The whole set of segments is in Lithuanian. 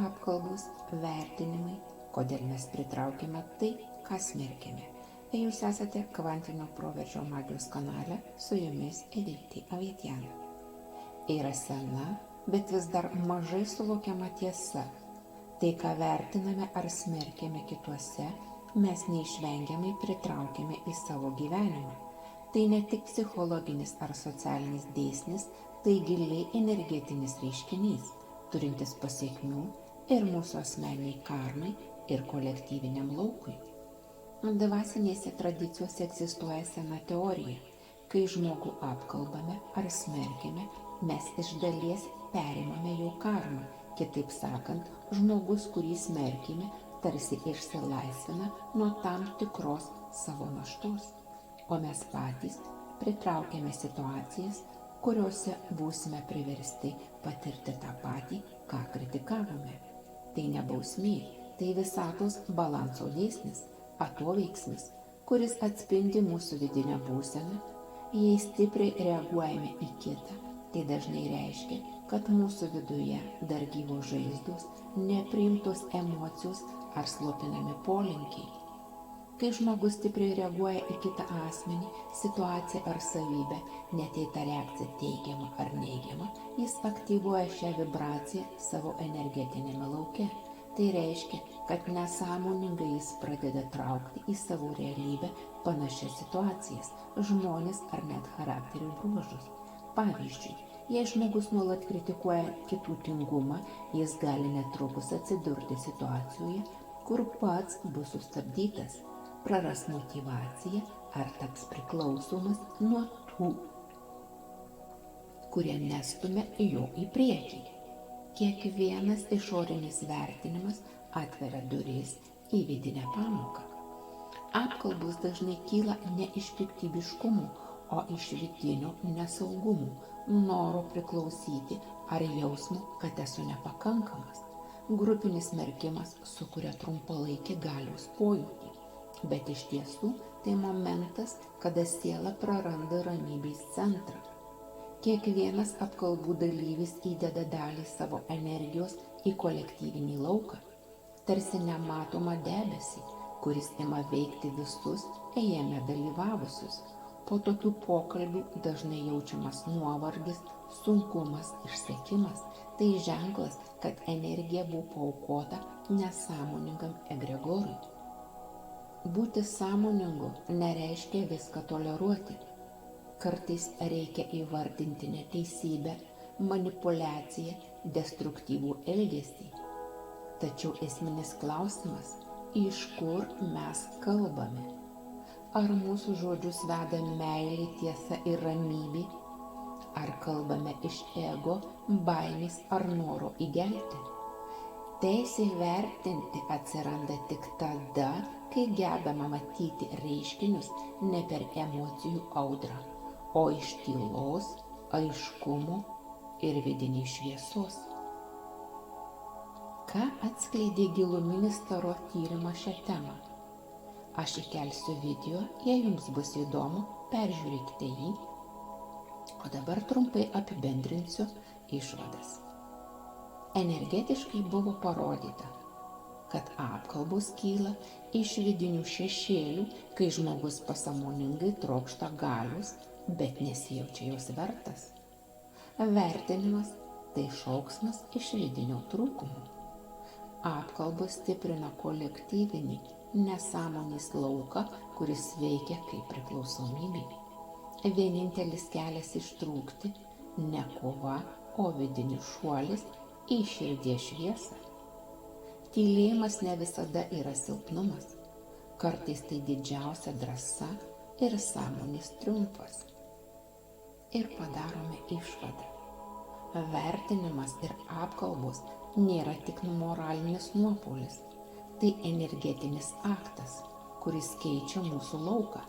apkalbos, vertinimai, kodėl mes pritraukime tai, ką smerkėme. Jūs esate Kvantinio proveržio magijos kanale, su jumis Edita Avietjana. Yra sena, bet vis dar mažai suvokiama tiesa. Tai, ką vertiname ar smerkėme kituose, mes neišvengiamai pritraukėme į savo gyvenimą. Tai ne tik psichologinis ar socialinis dėsnis, tai giliai energetinis reiškinys, turintis pasiekmių ir mūsų asmeniniai karmai ir kolektyviniam laukui. Dvasinėse tradicijose egzistuoja sena teorija. Kai žmogų apkalbame ar smerkime, mes iš dalies perimame jo karmą. Kitaip sakant, žmogus, kurį smerkime, tarsi išsilaisvina nuo tam tikros savo naštos. O mes patys pritraukėme situacijas, kuriuose būsime priversti patirti tą patį, ką kritikavome. Tai ne bausmė, tai visatos balanso dėsnis, atoveiksmis, kuris atspindi mūsų vidinę būseną. Jei stipriai reaguojame į kitą, tai dažnai reiškia, kad mūsų viduje dar gyvos žaizdos, nepriimtos emocijos ar slopinami polinkiai. Kai žmogus stipriai reaguoja į kitą asmenį, situaciją ar savybę, net jei ta reakcija teigiama ar neigiama, jis aktyvuoja šią vibraciją savo energetinėme lauke. Tai reiškia, kad nesąmoningai jis pradeda traukti į savo realybę panašias situacijas, žmones ar net charakterių bruožus. Pavyzdžiui, jei žmogus nuolat kritikuoja kitų tingumą, jis gali netrukus atsidurti situacijoje, kur pats bus sustabdytas, praras motyvaciją ar taps priklausomas nuo tų, kurie nestumia jo į priekį. Kiekvienas išorinis vertinimas atveria duris į vidinę pamoką. Apkalbos dažnai kyla ne iš piktybiškumo, o iš vidinio nesaugumo, noro priklausyti ar jausmo, kad esu nepakankamas. Grupinis smerkimas sukuria trumpalaikį galios pojūtį, bet iš tiesų tai momentas, kada siela praranda ramybės centrą. Kiekvienas apkalbų dalyvis įdeda dalį savo energijos į kolektyvinį lauką, tarsi nematomą debesį, kuris ima veikti visus jame dalyvavusius. Po tokių pokalbių dažnai jaučiamas nuovargis, sunkumas, išsekimas. Tai ženklas, kad energija buvo paaukota nesąmoningam egregorui. Būti sąmoningu nereiškia viską toleruoti. Kartais reikia įvardinti neteisybę, manipuliaciją, destruktyvų elgesį. Tačiau esminis klausimas, iš kur mes kalbame? Ar mūsų žodžius veda meilė, tiesa ir ramybė? Ar kalbame iš ego, baimės ar noro įgelti? Teisė vertinti atsiranda tik tada, kai gebame matyti reiškinius ne per emocijų audrą, o iš tylos, aiškumo ir vidinės šviesos. Ką atskleidė giluminis tarot tyrimas šią temą? Aš įkelsiu video, jei jums bus įdomu, peržiūrėkite jį. O dabar trumpai apibendrinsiu išvadas. Energetiškai buvo parodyta, kad apkalbos kyla iš vidinių šešėlių, kai žmogus pasąmoningai trokšta galios, bet nesijaučia jos vertas. Vertinimas – tai šauksmas iš vidinio trūkumo. Apkalbos stiprina kolektyvinį nesąmonės lauką, kuris veikia kaip priklausomybė. Vienintelis kelias ištrūkti – ne kova, o vidinis šuolis į širdies šviesą. Tylėjimas ne visada yra silpnumas. Kartais tai didžiausia drąsa ir sąmonės triumfas. Ir padarome išvadą. Vertinimas ir apkalbos nėra tik moralinis nuopuolis. Tai energetinis aktas, kuris keičia mūsų lauką,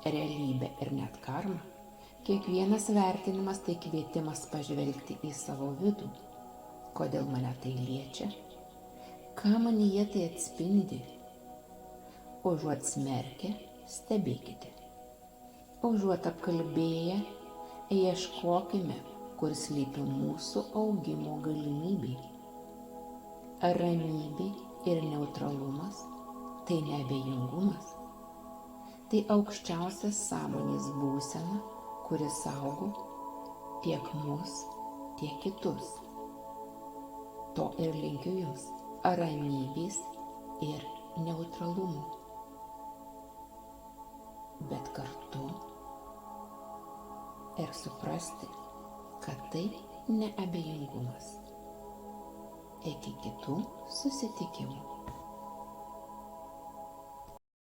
realybę ir net karmą. Kiekvienas vertinimas tai kvietimas pažvelgti į savo vidų. Kodėl mane tai liečia? Ką manyje tai atspindi? Užuot smerkę, stebėkite. Užuot apkalbėję, ieškokime, kur slypi mūsų augimo galimybė. Ramybė ir neutralumas tai neabejingumas. Tai aukščiausia sąmonės būsena, kuri saugo tiek mus, tiek kitus. To ir linkiu jums - ramybės ir neutralumo. Bet kartu ir suprasti, kad tai neabejingumas. Iki kitų susitikimų.